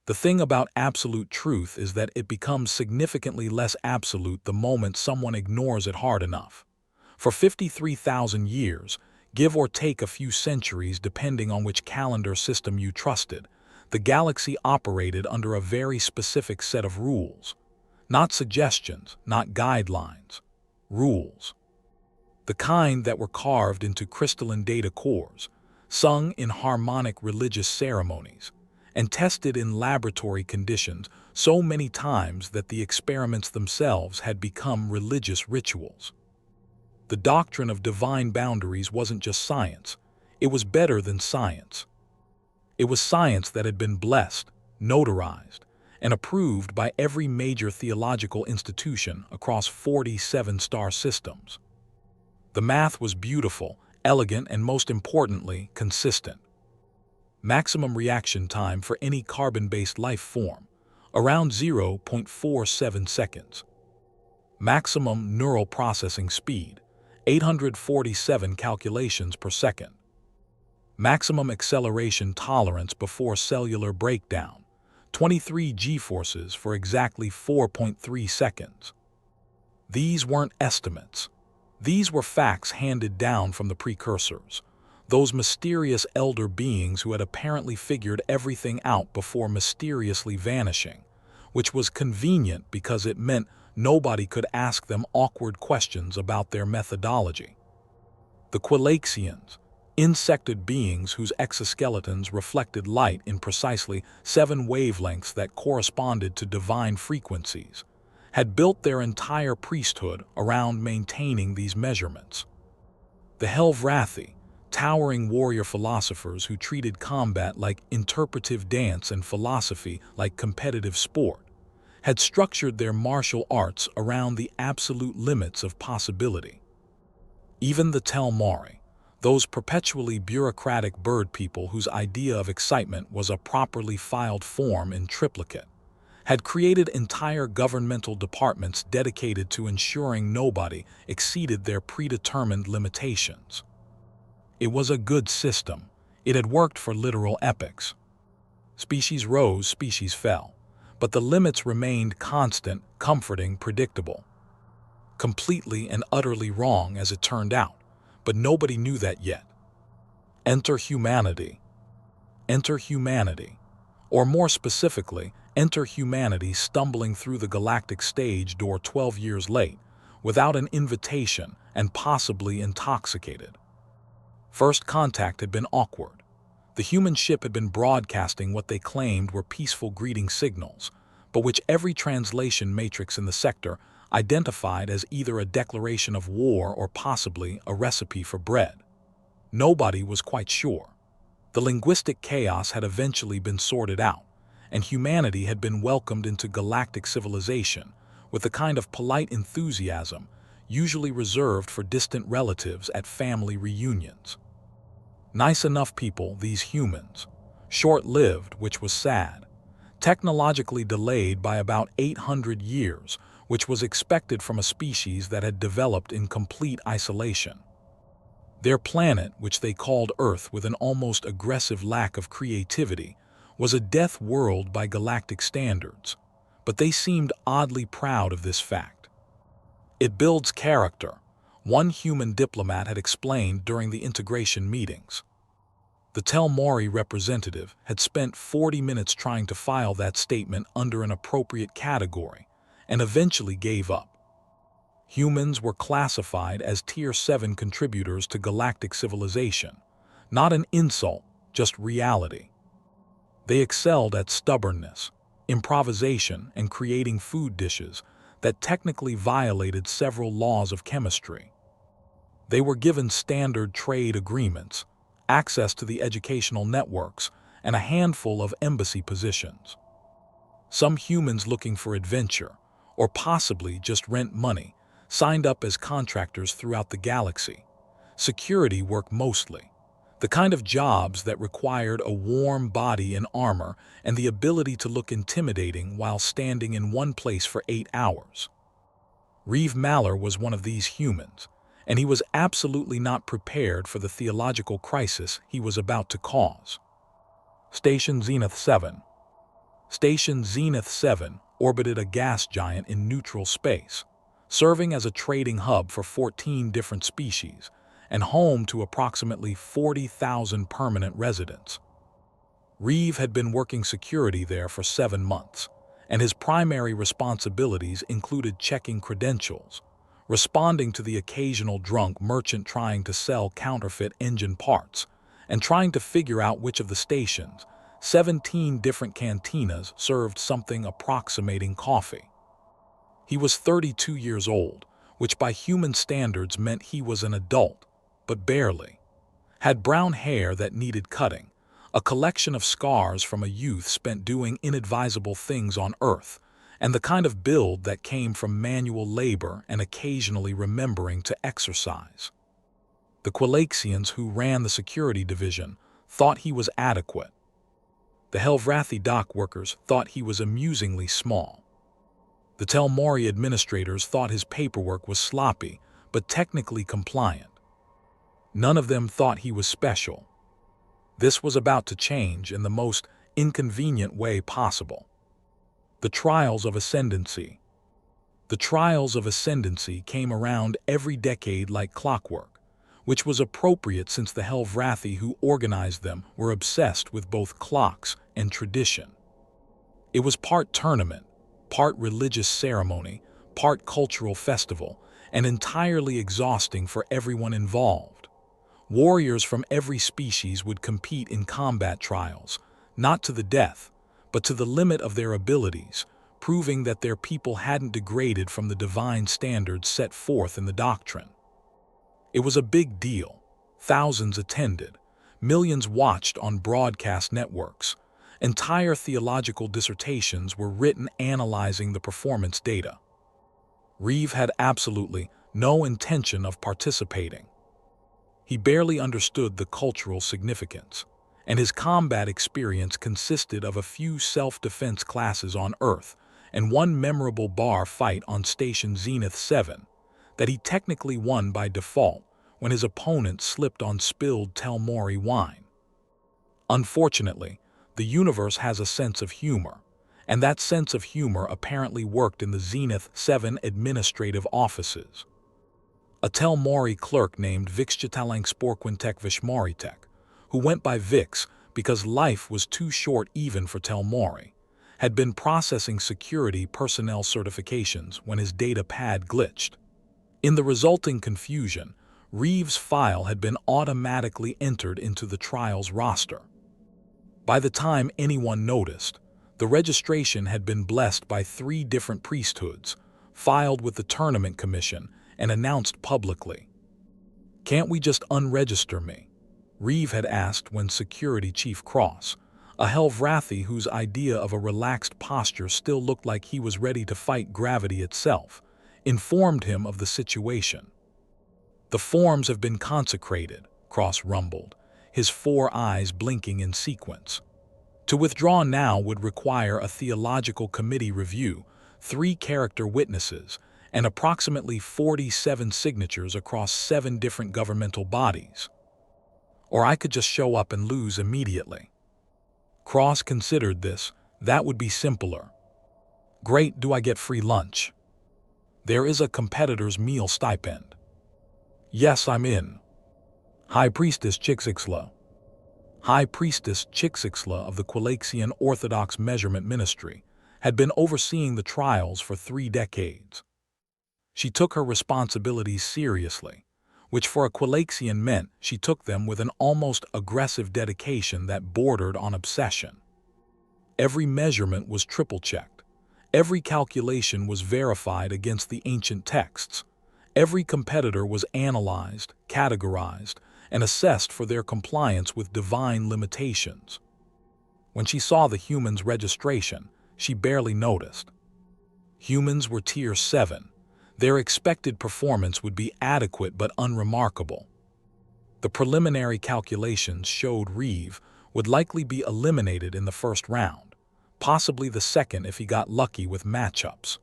The thing about absolute truth is that it becomes significantly less absolute the moment someone ignores it hard enough. For 53,000 years, give or take a few centuries depending on which calendar system you trusted, the galaxy operated under a very specific set of rules. Not suggestions, not guidelines. Rules. The kind that were carved into crystalline data cores, sung in harmonic religious ceremonies, and tested in laboratory conditions so many times that the experiments themselves had become religious rituals. The doctrine of divine boundaries wasn't just science, it was better than science. It was science that had been blessed, notarized, and approved by every major theological institution across 47 star systems. The math was beautiful, elegant, and most importantly, consistent. Maximum reaction time for any carbon-based life form, around 0.47 seconds. Maximum neural processing speed, 847 calculations per second. Maximum acceleration tolerance before cellular breakdown, 23 g-forces for exactly 4.3 seconds. These weren't estimates. These were facts handed down from the precursors, those mysterious elder beings who had apparently figured everything out before mysteriously vanishing, which was convenient because it meant nobody could ask them awkward questions about their methodology. The Quilaxians, insectoid beings whose exoskeletons reflected light in precisely 7 wavelengths that corresponded to divine frequencies, had built their entire priesthood around maintaining these measurements. The Helvrathi, towering warrior philosophers who treated combat like interpretive dance and philosophy like competitive sport, had structured their martial arts around the absolute limits of possibility. Even the Telmari, those perpetually bureaucratic bird people whose idea of excitement was a properly filed form in triplicate, had created entire governmental departments dedicated to ensuring nobody exceeded their predetermined limitations. It was a good system. It had worked for literal epochs. Species rose, species fell, but the limits remained constant, comforting, predictable. Completely and utterly wrong as it turned out, but nobody knew that yet. Enter humanity. Enter humanity. Or more specifically, enter humanity stumbling through the galactic stage door 12 years late, without an invitation and possibly intoxicated. First contact had been awkward. The human ship had been broadcasting what they claimed were peaceful greeting signals, but which every translation matrix in the sector identified as either a declaration of war or possibly a recipe for bread. Nobody was quite sure. The linguistic chaos had eventually been sorted out, and humanity had been welcomed into galactic civilization with the kind of polite enthusiasm usually reserved for distant relatives at family reunions. Nice enough people, these humans. Short-lived, which was sad. Technologically delayed by about 800 years, which was expected from a species that had developed in complete isolation. Their planet, which they called Earth with an almost aggressive lack of creativity, was a death world by galactic standards, but they seemed oddly proud of this fact. It builds character, one human diplomat had explained during the integration meetings. The Telmari representative had spent 40 minutes trying to file that statement under an appropriate category, and eventually gave up. Humans were classified as Tier 7 contributors to galactic civilization, not an insult, just reality. They excelled at stubbornness, improvisation, and creating food dishes that technically violated several laws of chemistry. They were given standard trade agreements, access to the educational networks, and a handful of embassy positions. Some humans looking for adventure, or possibly just rent money, signed up as contractors throughout the galaxy. Security work mostly. The kind of jobs that required a warm body and armor and the ability to look intimidating while standing in one place for 8 hours. Reeve Maller was one of these humans, and he was absolutely not prepared for the theological crisis he was about to cause. Station Zenith 7. Station Zenith 7 orbited a gas giant in neutral space, serving as a trading hub for 14 different species and home to approximately 40,000 permanent residents. Reeve had been working security there for 7 months, and his primary responsibilities included checking credentials, responding to the occasional drunk merchant trying to sell counterfeit engine parts, and trying to figure out which of the station's 17 different cantinas served something approximating coffee. He was 32 years old, which by human standards meant he was an adult, but barely. Had brown hair that needed cutting, a collection of scars from a youth spent doing inadvisable things on Earth, and the kind of build that came from manual labor and occasionally remembering to exercise. The Qualaxians who ran the security division thought he was adequate. The Helvrathi dock workers thought he was amusingly small. The Telmori administrators thought his paperwork was sloppy, but technically compliant. None of them thought he was special. This was about to change in the most inconvenient way possible. The trials of ascendancy. The trials of ascendancy came around every decade like clockwork, which was appropriate since the Helvrathi who organized them were obsessed with both clocks and tradition. It was part tournament, part religious ceremony, part cultural festival, and entirely exhausting for everyone involved. Warriors from every species would compete in combat trials, not to the death, but to the limit of their abilities, proving that their people hadn't degraded from the divine standards set forth in the doctrine. It was a big deal. Thousands attended. Millions watched on broadcast networks. Entire theological dissertations were written analyzing the performance data. Reeve had absolutely no intention of participating. He barely understood the cultural significance, and his combat experience consisted of a few self-defense classes on Earth and one memorable bar fight on Station Zenith 7 that he technically won by default when his opponent slipped on spilled Telmori wine. Unfortunately, the universe has a sense of humor, and that sense of humor apparently worked in the Zenith 7 administrative offices. A Telmori clerk named Vixchitalang Vishmoritek, who went by Vix because life was too short even for Telmori, had been processing security personnel certifications when his data pad glitched. In the resulting confusion, Reeve's file had been automatically entered into the trial's roster. By the time anyone noticed, the registration had been blessed by 3 different priesthoods, filed with the Tournament Commission, and announced publicly. "Can't we just unregister me?" Reeve had asked when Security Chief Cross, a Helvrathi whose idea of a relaxed posture still looked like he was ready to fight gravity itself, informed him of the situation. "The forms have been consecrated," Cross rumbled, his 4 eyes blinking in sequence. To withdraw now would require a theological committee review, 3 character witnesses, and approximately 47 signatures across 7 different governmental bodies. Or I could just show up and lose immediately. Cross considered this. That would be simpler. "Great, do I get free lunch?" "There is a competitor's meal stipend." "Yes, I'm in." High Priestess Chixixla. High Priestess Chixixla of the Qualaxian Orthodox Measurement Ministry had been overseeing the trials for 3 decades. She took her responsibilities seriously, which for a Qualaxian meant she took them with an almost aggressive dedication that bordered on obsession. Every measurement was triple-checked. Every calculation was verified against the ancient texts. Every competitor was analyzed, categorized, and assessed for their compliance with divine limitations. When she saw the humans' registration, she barely noticed. Humans were Tier 7. Their expected performance would be adequate but unremarkable. The preliminary calculations showed Reeve would likely be eliminated in the first round, possibly the second if he got lucky with matchups.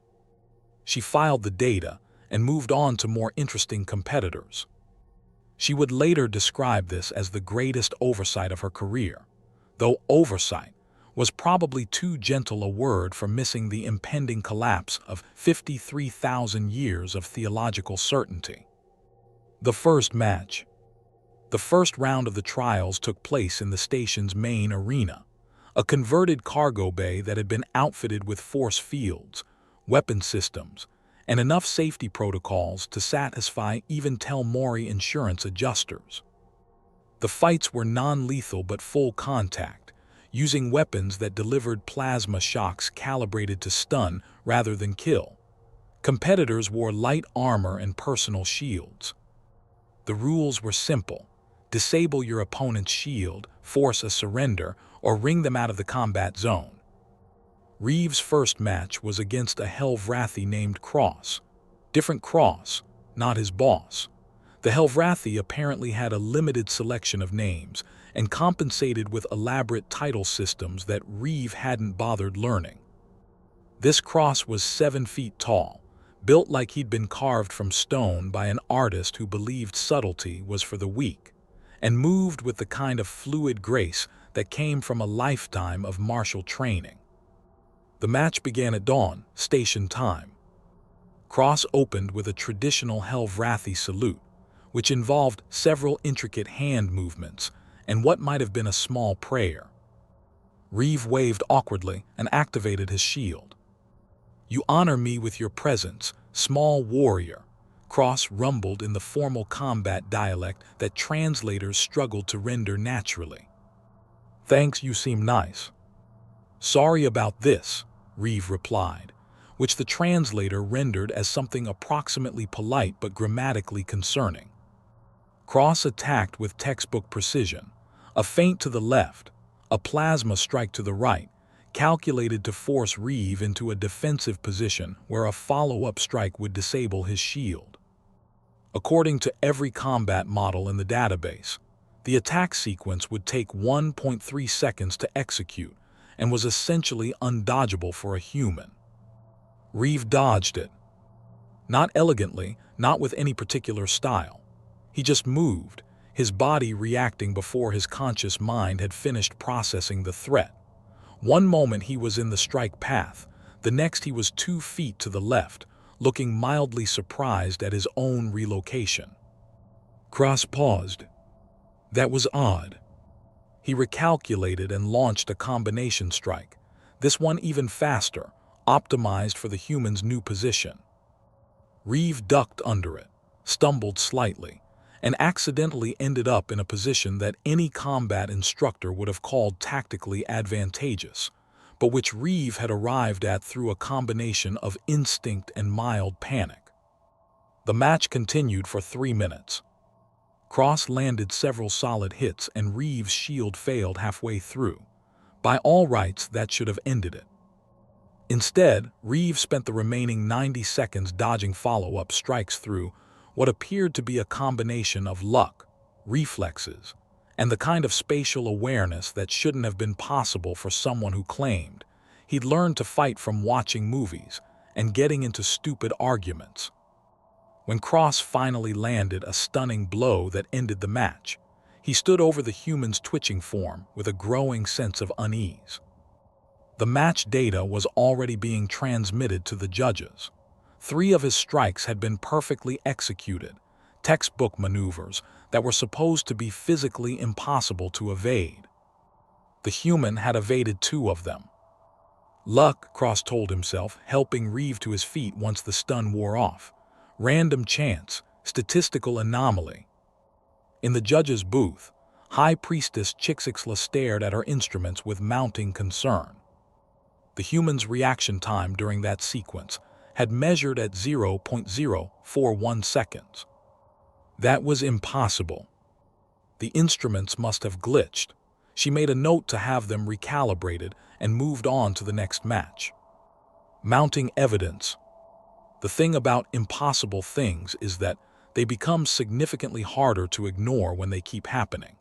She filed the data and moved on to more interesting competitors. She would later describe this as the greatest oversight of her career, though oversight was probably too gentle a word for missing the impending collapse of 53,000 years of theological certainty. The first match. The first round of the trials took place in the station's main arena, a converted cargo bay that had been outfitted with force fields, weapon systems, and enough safety protocols to satisfy even Telmori insurance adjusters. The fights were non-lethal but full contact, using weapons that delivered plasma shocks calibrated to stun rather than kill. Competitors wore light armor and personal shields. The rules were simple: disable your opponent's shield, force a surrender, or wring them out of the combat zone. Reeves' first match was against a Helvrathi named Cross. Different Cross, not his boss. The Helvrathi apparently had a limited selection of names and compensated with elaborate title systems that Reeve hadn't bothered learning. This Cross was 7 feet tall, built like he'd been carved from stone by an artist who believed subtlety was for the weak, and moved with the kind of fluid grace that came from a lifetime of martial training. The match began at dawn, station time. Cross opened with a traditional Helvrathi salute, which involved several intricate hand movements and what might have been a small prayer. Reeve waved awkwardly and activated his shield. "You honor me with your presence, small warrior," Cross rumbled in the formal combat dialect that translators struggled to render naturally. "Thanks, you seem nice." "Sorry about this," Reeve replied, which the translator rendered as something approximately polite but grammatically concerning. Cross attacked with textbook precision, a feint to the left, a plasma strike to the right, calculated to force Reeve into a defensive position where a follow-up strike would disable his shield. According to every combat model in the database, the attack sequence would take 1.3 seconds to execute and was essentially undodgeable for a human. Reeve dodged it. Not elegantly, not with any particular style. He just moved, his body reacting before his conscious mind had finished processing the threat. One moment he was in the strike path, the next he was 2 feet to the left, looking mildly surprised at his own relocation. Cross paused. That was odd. He recalculated and launched a combination strike, this one even faster, optimized for the human's new position. Reeve ducked under it, stumbled slightly, and accidentally ended up in a position that any combat instructor would have called tactically advantageous, but which Reeve had arrived at through a combination of instinct and mild panic. The match continued for 3 minutes. Cross landed several solid hits and Reeve's shield failed halfway through. By all rights, that should have ended it. Instead, Reeve spent the remaining 90 seconds dodging follow-up strikes through what appeared to be a combination of luck, reflexes, and the kind of spatial awareness that shouldn't have been possible for someone who claimed he'd learned to fight from watching movies and getting into stupid arguments. When Cross finally landed a stunning blow that ended the match, he stood over the human's twitching form with a growing sense of unease. The match data was already being transmitted to the judges. 3 of his strikes had been perfectly executed, textbook maneuvers that were supposed to be physically impossible to evade. The human had evaded 2 of them. Luck, Cross told himself, helping Reeve to his feet once the stun wore off. Random chance, statistical anomaly. In the judge's booth, High Priestess Chixixla stared at her instruments with mounting concern. The human's reaction time during that sequence had measured at 0.041 seconds. That was impossible. The instruments must have glitched. She made a note to have them recalibrated and moved on to the next match. Mounting evidence. The thing about impossible things is that they become significantly harder to ignore when they keep happening.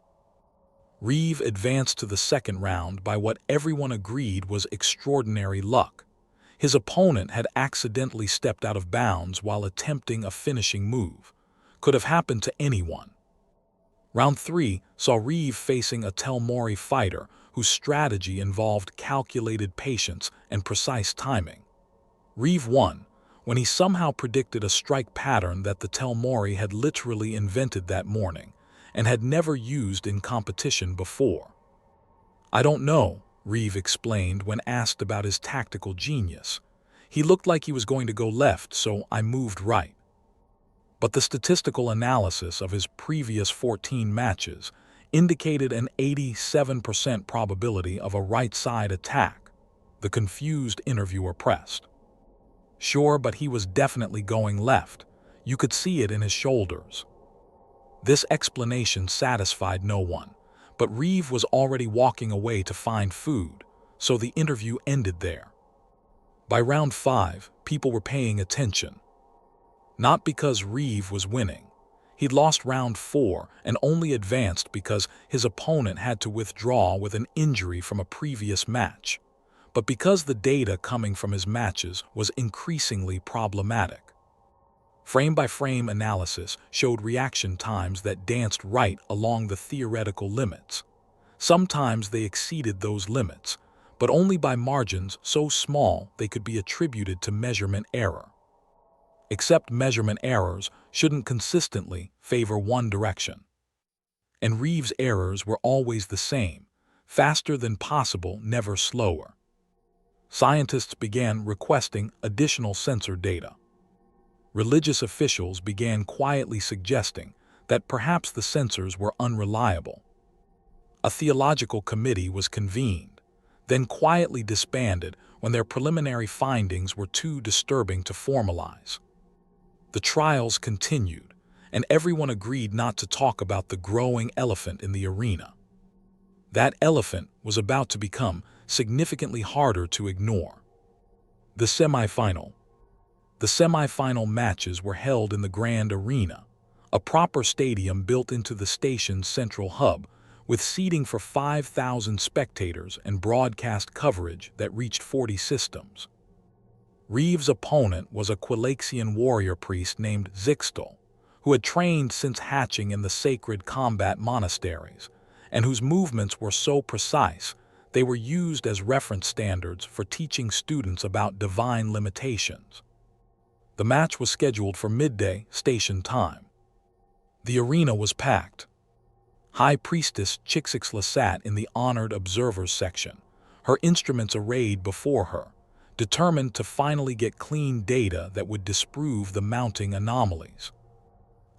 Reeve advanced to the second round by what everyone agreed was extraordinary luck. His opponent had accidentally stepped out of bounds while attempting a finishing move. Could have happened to anyone. Round 3 saw Reeve facing a Telmori fighter who whose strategy involved calculated patience and precise timing. Reeve won when he somehow predicted a strike pattern that the Telmori had literally invented that morning and had never used in competition before. "I don't know," Reeve explained when asked about his tactical genius. "He looked like he was going to go left, so I moved right." But the statistical analysis of his previous 14 matches indicated an 87% probability of a right-side attack, the confused interviewer pressed. "Sure, but he was definitely going left. You could see it in his shoulders." This explanation satisfied no one, but Reeve was already walking away to find food, so the interview ended there. By round 5, people were paying attention. Not because Reeve was winning. He'd lost round 4 and only advanced because his opponent had to withdraw with an injury from a previous match, but because the data coming from his matches was increasingly problematic. Frame-by-frame analysis showed reaction times that danced right along the theoretical limits. Sometimes they exceeded those limits, but only by margins so small they could be attributed to measurement error. Except measurement errors shouldn't consistently favor one direction. And Reeve's errors were always the same: faster than possible, never slower. Scientists began requesting additional sensor data. Religious officials began quietly suggesting that perhaps the sensors were unreliable. A theological committee was convened, then quietly disbanded when their preliminary findings were too disturbing to formalize. The trials continued, and everyone agreed not to talk about the growing elephant in the arena. That elephant was about to become significantly harder to ignore. The semifinal. The semifinal matches were held in the Grand Arena, a proper stadium built into the station's central hub, with seating for 5,000 spectators and broadcast coverage that reached 40 systems. Reeve's opponent was a Quilaxian warrior priest named Zixtal, who had trained since hatching in the sacred combat monasteries, and whose movements were so precise they were used as reference standards for teaching students about divine limitations. The match was scheduled for midday station time. The arena was packed. High Priestess Chixixla sat in the honored observers section, her instruments arrayed before her, determined to finally get clean data that would disprove the mounting anomalies.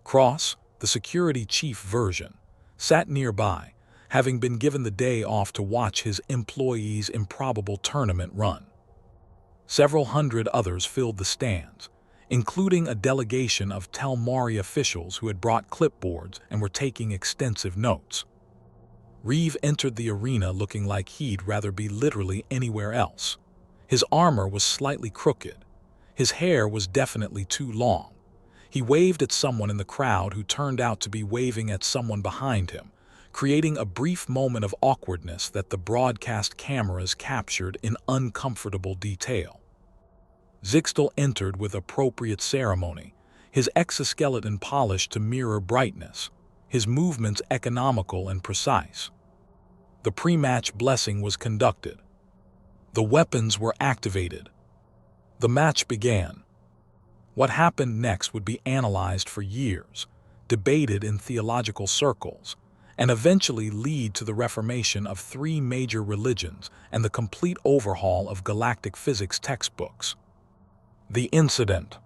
Cross, the security chief version, sat nearby, having been given the day off to watch his employees' improbable tournament run. Several hundred others filled the stands, including a delegation of Telmari officials who had brought clipboards and were taking extensive notes. Reeve entered the arena looking like he'd rather be literally anywhere else. His armor was slightly crooked. His hair was definitely too long. He waved at someone in the crowd who turned out to be waving at someone behind him, creating a brief moment of awkwardness that the broadcast cameras captured in uncomfortable detail. Zixtal entered with appropriate ceremony, his exoskeleton polished to mirror brightness, his movements economical and precise. The pre-match blessing was conducted. The weapons were activated. The match began. What happened next would be analyzed for years, debated in theological circles, and eventually lead to the reformation of 3 major religions and the complete overhaul of galactic physics textbooks. The incident.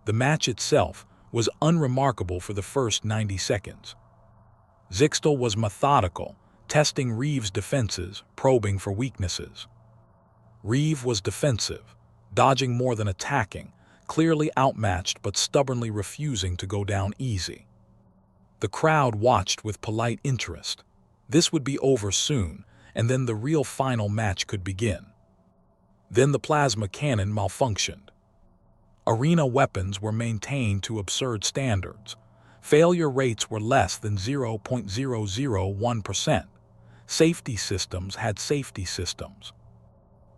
The match itself was unremarkable for the first 90 seconds. Zixtal was methodical, testing Reeve's defenses, probing for weaknesses. Reeve was defensive, dodging more than attacking, clearly outmatched but stubbornly refusing to go down easy. The crowd watched with polite interest. This would be over soon, and then the real final match could begin. Then the plasma cannon malfunctioned. Arena weapons were maintained to absurd standards. Failure rates were less than 0.001%. Safety systems had safety systems.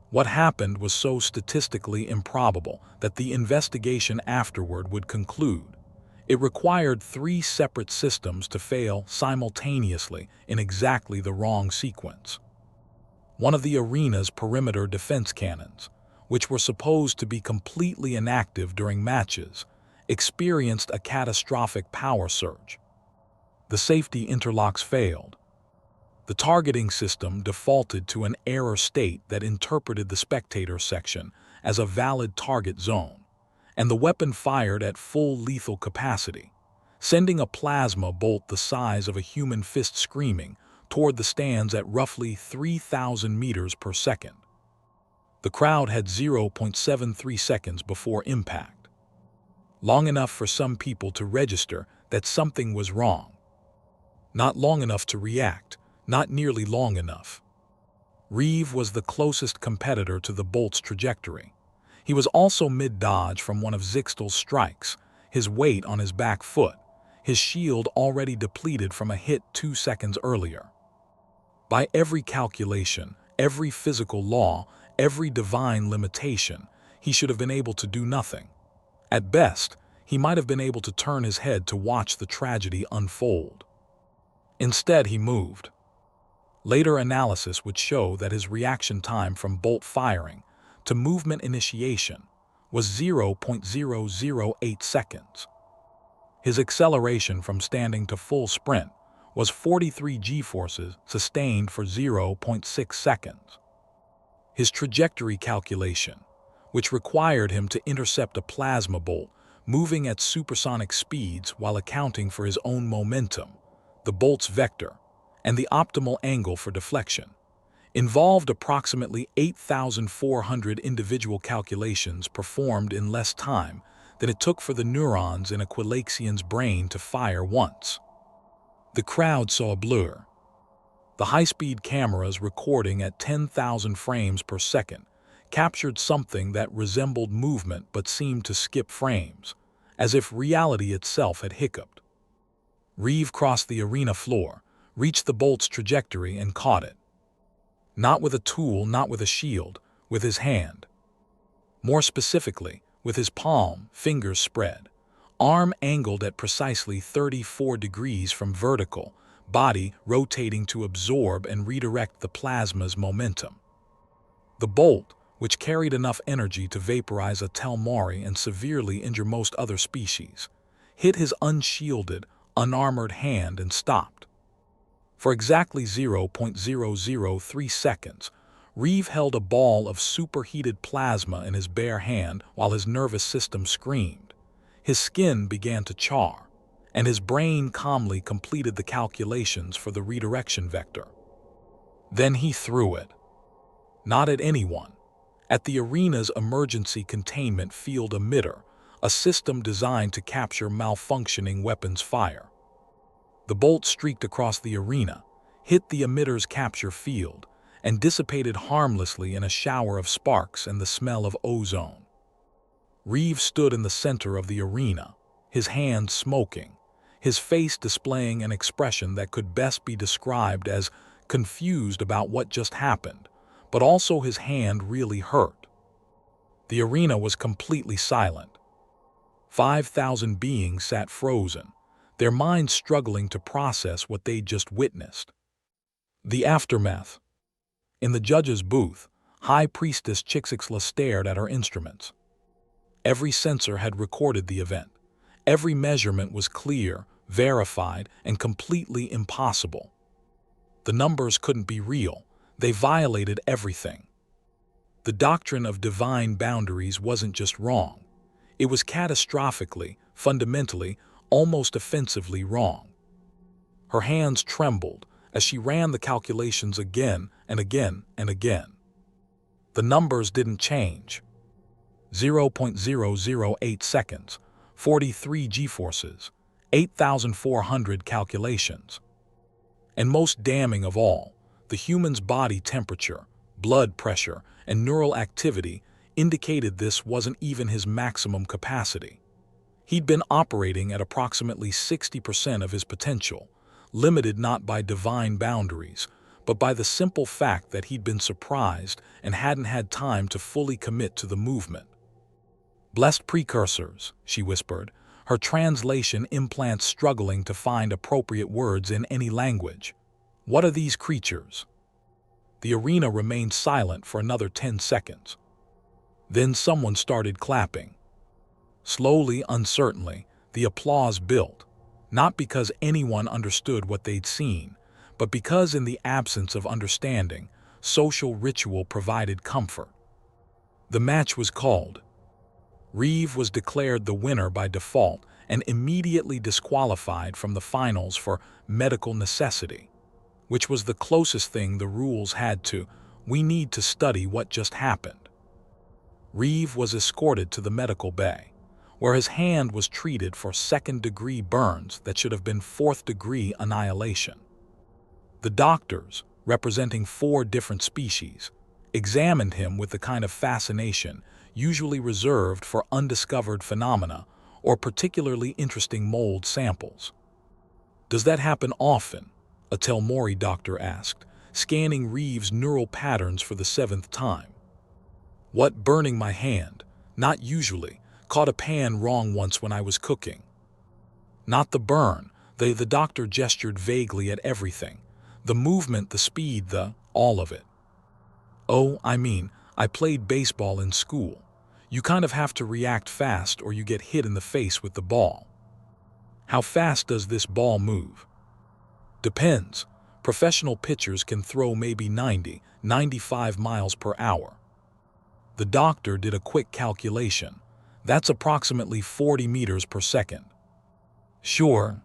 What happened was so statistically improbable that the investigation afterward would conclude. It required 3 separate systems to fail simultaneously in exactly the wrong sequence. One of the arena's perimeter defense cannons, which were supposed to be completely inactive during matches, experienced a catastrophic power surge. The safety interlocks failed. The targeting system defaulted to an error state that interpreted the spectator section as a valid target zone, and the weapon fired at full lethal capacity, sending a plasma bolt the size of a human fist screaming toward the stands at roughly 3,000 meters per second. The crowd had 0.73 seconds before impact, long enough for some people to register that something was wrong. Not long enough to react, not nearly long enough. Reeve was the closest competitor to the bolt's trajectory. He was also mid-dodge from one of Zixtal's strikes, his weight on his back foot, his shield already depleted from a hit 2 seconds earlier. By every calculation, every physical law, every divine limitation, he should have been able to do nothing. At best, he might have been able to turn his head to watch the tragedy unfold. Instead, he moved. Later analysis would show that his reaction time from bolt firing to movement initiation was 0.008 seconds. His acceleration from standing to full sprint was 43 g-forces sustained for 0.6 seconds. His trajectory calculation, which required him to intercept a plasma bolt moving at supersonic speeds while accounting for his own momentum, the bolt's vector, and the optimal angle for deflection, involved approximately 8,400 individual calculations performed in less time than it took for the neurons in a Quilaxian's brain to fire once. The crowd saw a blur. The high-speed cameras recording at 10,000 frames per second captured something that resembled movement but seemed to skip frames, as if reality itself had hiccuped. Reeve crossed the arena floor, reached the bolt's trajectory and caught it. Not with a tool, not with a shield, with his hand. More specifically, with his palm, fingers spread, arm angled at precisely 34 degrees from vertical, body rotating to absorb and redirect the plasma's momentum. The bolt, which carried enough energy to vaporize a Telmari and severely injure most other species, hit his unshielded, unarmored hand and stopped. For exactly 0.003 seconds, Reeve held a ball of superheated plasma in his bare hand while his nervous system screamed. His skin began to char, and his brain calmly completed the calculations for the redirection vector. Then he threw it. Not at anyone. At the arena's emergency containment field emitter, a system designed to capture malfunctioning weapons fire. The bolt streaked across the arena, hit the emitter's capture field, and dissipated harmlessly in a shower of sparks and the smell of ozone. Reeve stood in the center of the arena, his hands smoking, his face displaying an expression that could best be described as confused about what just happened, but also his hand really hurt. The arena was completely silent. 5,000 beings sat frozen, their minds struggling to process what they'd just witnessed. The aftermath. In the judge's booth, High Priestess Chixixla stared at her instruments. Every sensor had recorded the event. Every measurement was clear, verified, and completely impossible. The numbers couldn't be real. They violated everything. The doctrine of divine boundaries wasn't just wrong. It was catastrophically, fundamentally, almost offensively wrong. Her hands trembled as she ran the calculations again and again and again. The numbers didn't change. 0.008 seconds, 43 g-forces, 8,400 calculations. And most damning of all, the human's body temperature, blood pressure, and neural activity indicated this wasn't even his maximum capacity. He'd been operating at approximately 60% of his potential, limited not by divine boundaries, but by the simple fact that he'd been surprised and hadn't had time to fully commit to the movement. "Blessed precursors," she whispered, her translation implants struggling to find appropriate words in any language. "What are these creatures?" The arena remained silent for another 10 seconds. Then someone started clapping. Slowly, uncertainly, the applause built, not because anyone understood what they'd seen, but because in the absence of understanding, social ritual provided comfort. The match was called. Reeve was declared the winner by default and immediately disqualified from the finals for medical necessity, which was the closest thing the rules had to "we need to study what just happened." Reeve was escorted to the medical bay, where his hand was treated for second-degree burns that should have been fourth-degree annihilation. The doctors, representing 4 different species, examined him with the kind of fascination usually reserved for undiscovered phenomena or particularly interesting mold samples. "Does that happen often?" a Telmori doctor asked, scanning Reeve's neural patterns for the 7th time. "What, burning my hand? Not usually. Caught a pan wrong once when I was cooking." "Not the burn." The doctor gestured vaguely at everything. "The movement, the speed, all of it." "Oh, I played baseball in school. You kind of have to react fast or you get hit in the face with the ball." "How fast does this ball move?" "Depends. Professional pitchers can throw maybe 90, 95 miles per hour." The doctor did a quick calculation. "That's approximately 40 meters per second." "Sure.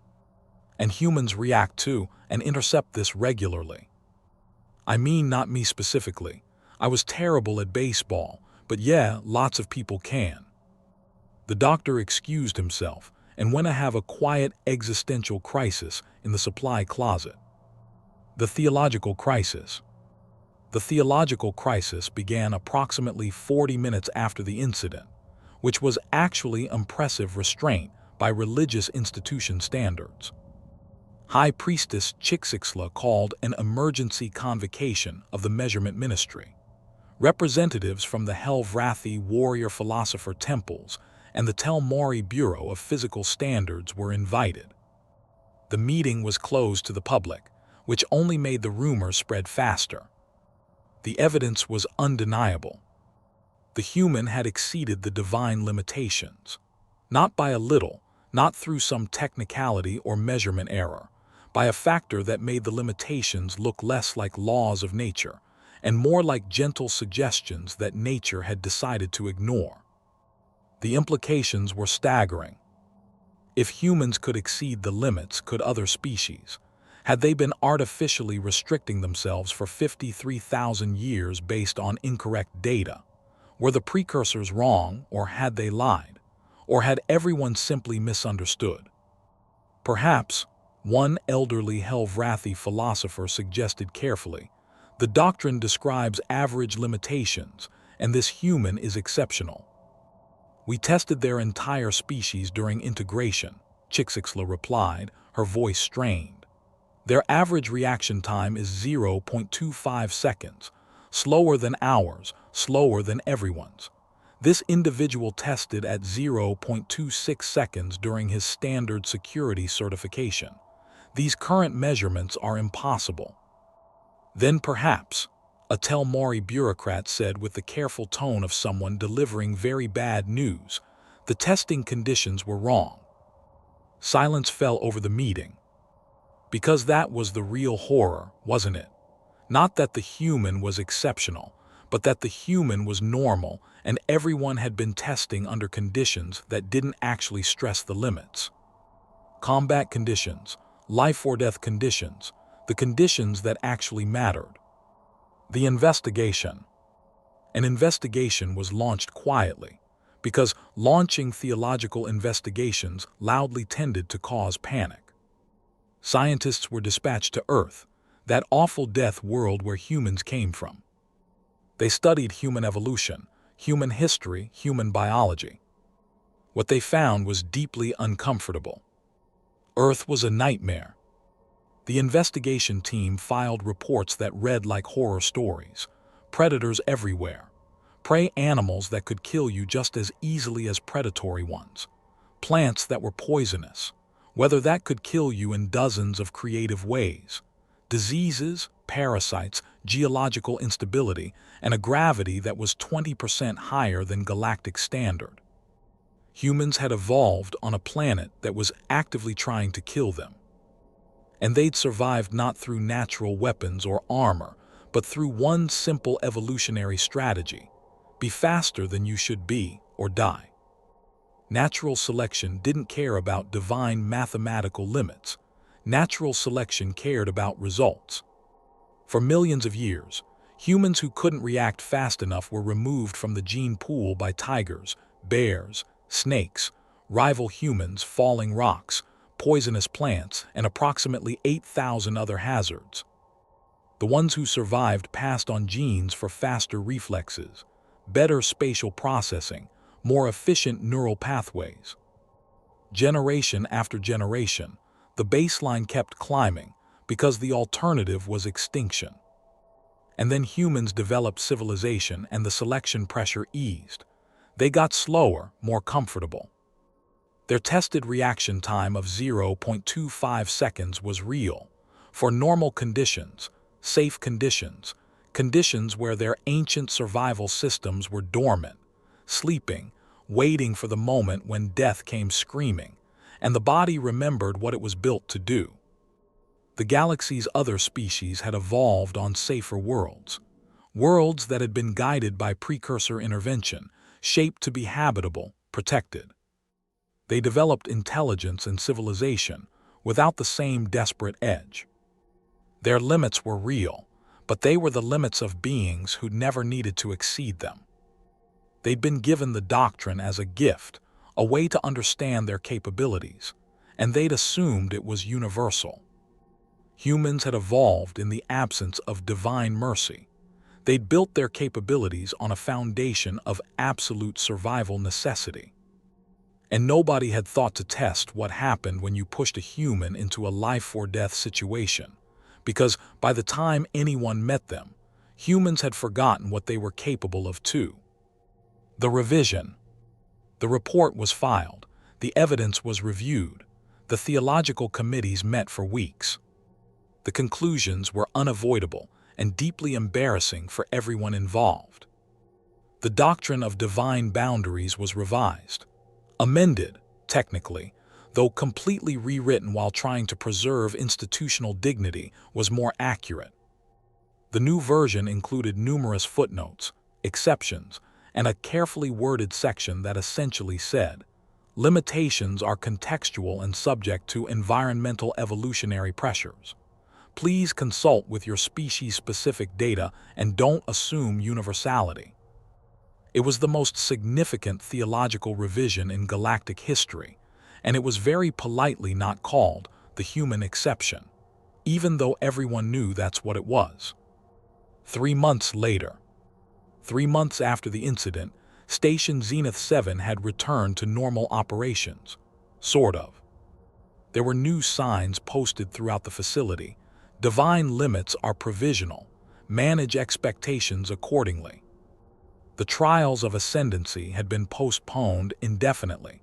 And humans react to and intercept this regularly." Not me specifically. I was terrible at baseball, but yeah, lots of people can." The doctor excused himself and went to have a quiet existential crisis in the supply closet. The theological crisis. The theological crisis began approximately 40 minutes after the incident, which was actually impressive restraint by religious institution standards. High Priestess Chixixla called an emergency convocation of the measurement ministry. Representatives from the Helvrathi warrior philosopher temples and the Telmori Bureau of Physical Standards were invited. The meeting was closed to the public, which only made the rumors spread faster. The evidence was undeniable. The human had exceeded the divine limitations. Not by a little, not through some technicality or measurement error, by a factor that made the limitations look less like laws of nature and more like gentle suggestions that nature had decided to ignore. The implications were staggering. If humans could exceed the limits, could other species? Had they been artificially restricting themselves for 53,000 years based on incorrect data? Were the precursors wrong, or had they lied? Or had everyone simply misunderstood? Perhaps, one elderly Helvrathi philosopher suggested carefully, the doctrine describes average limitations, and this human is exceptional. "We tested their entire species during integration," Chixixla replied, her voice strained. "Their average reaction time is 0.25 seconds, slower than ours, slower than everyone's. This individual tested at 0.26 seconds during his standard security certification. These current measurements are impossible." "Then perhaps," a Telmori bureaucrat said with the careful tone of someone delivering very bad news, "the testing conditions were wrong." Silence fell over the meeting. Because that was the real horror, wasn't it? Not that the human was exceptional, but that the human was normal and everyone had been testing under conditions that didn't actually stress the limits. Combat conditions, life or death conditions, the conditions that actually mattered. The investigation. An investigation was launched quietly, because launching theological investigations loudly tended to cause panic. Scientists were dispatched to Earth, that awful death world where humans came from. They studied human evolution, human history, human biology. What they found was deeply uncomfortable. Earth was a nightmare. The investigation team filed reports that read like horror stories. Predators everywhere. Prey animals that could kill you just as easily as predatory ones. Plants that were poisonous. Weather that could kill you in dozens of creative ways. diseases, parasites, geological instability, and a gravity that was 20% higher than galactic standard. Humans had evolved on a planet that was actively trying to kill them. And they'd survived not through natural weapons or armor, but through one simple evolutionary strategy: be faster than you should be, or die. Natural selection didn't care about divine mathematical limits. Natural selection cared about results. For millions of years, humans who couldn't react fast enough were removed from the gene pool by tigers, bears, snakes, rival humans, falling rocks, poisonous plants, and approximately 8,000 other hazards. The ones who survived passed on genes for faster reflexes, better spatial processing, more efficient neural pathways. Generation after generation, the baseline kept climbing because the alternative was extinction. And then humans developed civilization and the selection pressure eased. They got slower, more comfortable. Their tested reaction time of 0.25 seconds was real. For normal conditions, safe conditions, conditions where their ancient survival systems were dormant, sleeping, waiting for the moment when death came screaming, and the body remembered what it was built to do. The galaxy's other species had evolved on safer worlds, worlds that had been guided by precursor intervention, shaped to be habitable, protected. They developed intelligence and civilization without the same desperate edge. Their limits were real, but they were the limits of beings who never needed to exceed them. They'd been given the doctrine as a gift, a way to understand their capabilities, and they'd assumed it was universal. Humans had evolved in the absence of divine mercy. They'd built their capabilities on a foundation of absolute survival necessity. And nobody had thought to test what happened when you pushed a human into a life-or-death situation, because by the time anyone met them, humans had forgotten what they were capable of too. The revision. The report was filed, the evidence was reviewed, the theological committees met for weeks. The conclusions were unavoidable and deeply embarrassing for everyone involved. The doctrine of divine boundaries was revised, amended, technically, though completely rewritten while trying to preserve institutional dignity was more accurate. The new version included numerous footnotes, exceptions, and a carefully worded section that essentially said, limitations are contextual and subject to environmental evolutionary pressures. Please consult with your species-specific data and don't assume universality. It was the most significant theological revision in galactic history, and it was very politely not called the human exception, even though everyone knew that's what it was. 3 months later, 3 months after the incident, Station Zenith 7 had returned to normal operations, sort of. There were new signs posted throughout the facility. Divine limits are provisional. Manage expectations accordingly. The trials of ascendancy had been postponed indefinitely,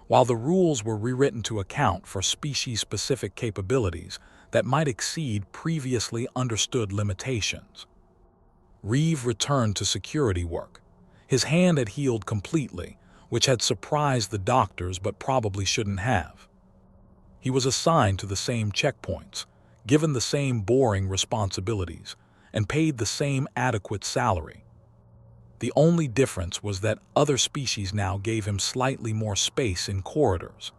while the rules were rewritten to account for species-specific capabilities that might exceed previously understood limitations. Reeve returned to security work. His hand had healed completely, which had surprised the doctors but probably shouldn't have. He was assigned to the same checkpoints, given the same boring responsibilities, and paid the same adequate salary. The only difference was that other species now gave him slightly more space in corridors,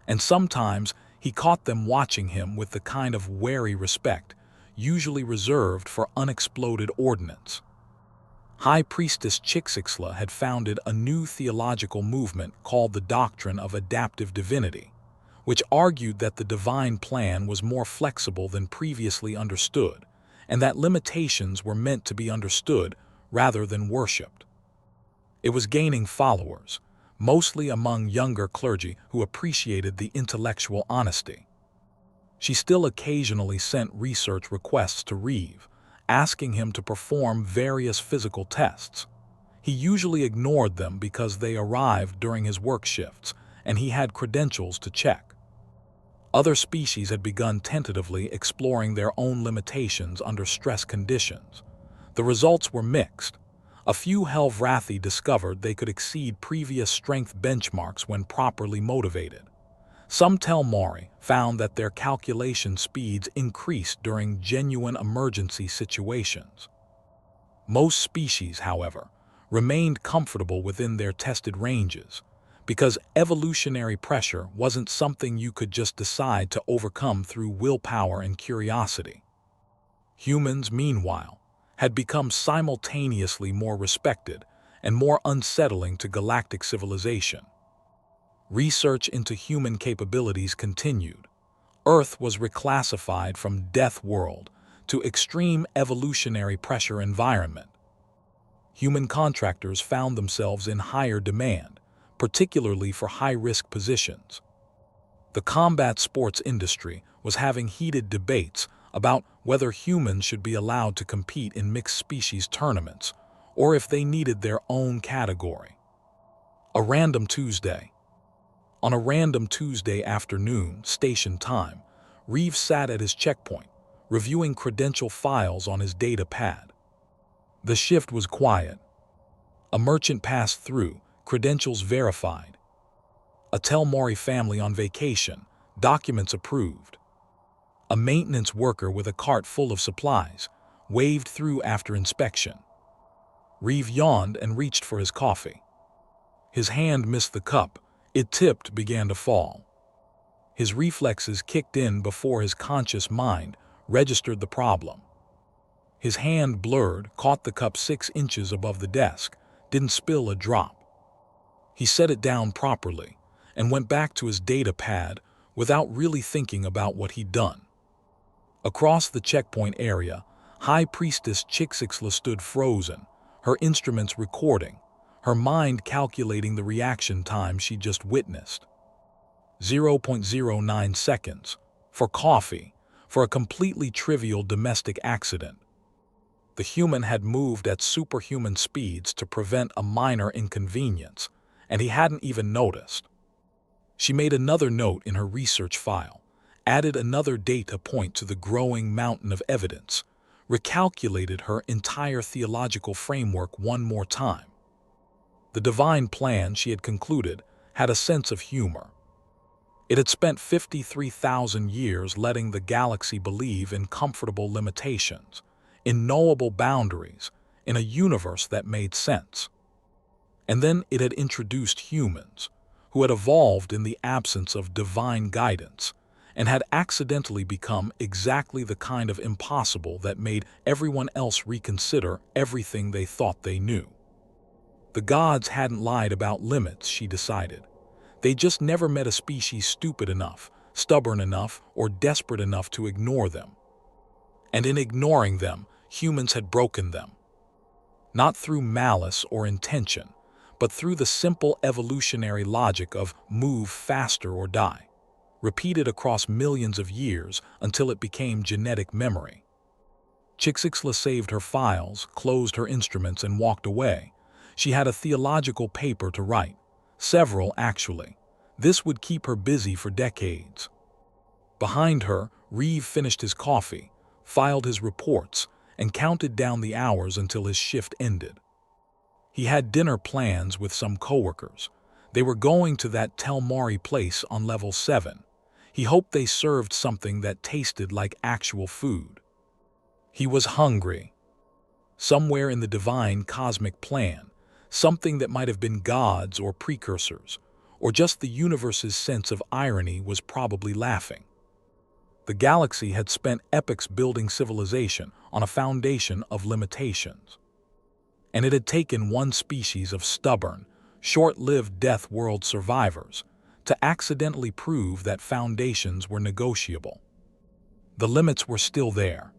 and sometimes he caught them watching him with the kind of wary respect usually reserved for unexploded ordnance. High Priestess Chixixla had founded a new theological movement called the Doctrine of Adaptive Divinity, which argued that the divine plan was more flexible than previously understood, and that limitations were meant to be understood rather than worshipped. It was gaining followers, mostly among younger clergy who appreciated the intellectual honesty. She still occasionally sent research requests to Reeve, asking him to perform various physical tests. He usually ignored them because they arrived during his work shifts, and he had credentials to check. Other species had begun tentatively exploring their own limitations under stress conditions. The results were mixed. A few Helvrathi discovered they could exceed previous strength benchmarks when properly motivated. Some Telmari found that their calculation speeds increased during genuine emergency situations. Most species, however, remained comfortable within their tested ranges, because evolutionary pressure wasn't something you could just decide to overcome through willpower and curiosity. Humans, meanwhile, had become simultaneously more respected and more unsettling to galactic civilization. Research into human capabilities continued. Earth was reclassified from death world to extreme evolutionary pressure environment. Human contractors found themselves in higher demand, particularly for high-risk positions. The combat sports industry was having heated debates about whether humans should be allowed to compete in mixed-species tournaments or if they needed their own category. A random Tuesday. On a random Tuesday afternoon, station time, Reeves sat at his checkpoint, reviewing credential files on his data pad. The shift was quiet. A merchant passed through, credentials verified. A Telmari family on vacation, documents approved. A maintenance worker with a cart full of supplies, waved through after inspection. Reeve yawned and reached for his coffee. His hand missed the cup. It tipped, began to fall. His reflexes kicked in before his conscious mind registered the problem. His hand blurred, caught the cup 6 inches above the desk, didn't spill a drop. He set it down properly and went back to his data pad without really thinking about what he'd done. Across the checkpoint area, High Priestess Chixixla stood frozen, her instruments recording, her mind calculating the reaction time she just witnessed. 0.09 seconds. For coffee, for a completely trivial domestic accident. The human had moved at superhuman speeds to prevent a minor inconvenience, and he hadn't even noticed. She made another note in her research file, added another data point to the growing mountain of evidence, recalculated her entire theological framework one more time. The divine plan, she had concluded, had a sense of humor. It had spent 53,000 years letting the galaxy believe in comfortable limitations, in knowable boundaries, in a universe that made sense. And then it had introduced humans, who had evolved in the absence of divine guidance, and had accidentally become exactly the kind of impossible that made everyone else reconsider everything they thought they knew. The gods hadn't lied about limits, she decided. They just never met a species stupid enough, stubborn enough, or desperate enough to ignore them. And in ignoring them, humans had broken them. Not through malice or intention, but through the simple evolutionary logic of move faster or die, repeated across millions of years until it became genetic memory. Chixixla saved her files, closed her instruments, and walked away. She had a theological paper to write. Several, actually. This would keep her busy for decades. Behind her, Reeve finished his coffee, filed his reports, and counted down the hours until his shift ended. He had dinner plans with some coworkers. They were going to that Telmari place on level 7. He hoped they served something that tasted like actual food. He was hungry. Somewhere in the divine cosmic plan, something that might have been gods or precursors, or just the universe's sense of irony was probably laughing. The galaxy had spent epochs building civilization on a foundation of limitations. And it had taken one species of stubborn, short-lived death world survivors to accidentally prove that foundations were negotiable. The limits were still there.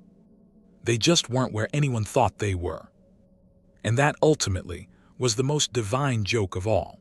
They just weren't where anyone thought they were. And that ultimately was the most divine joke of all.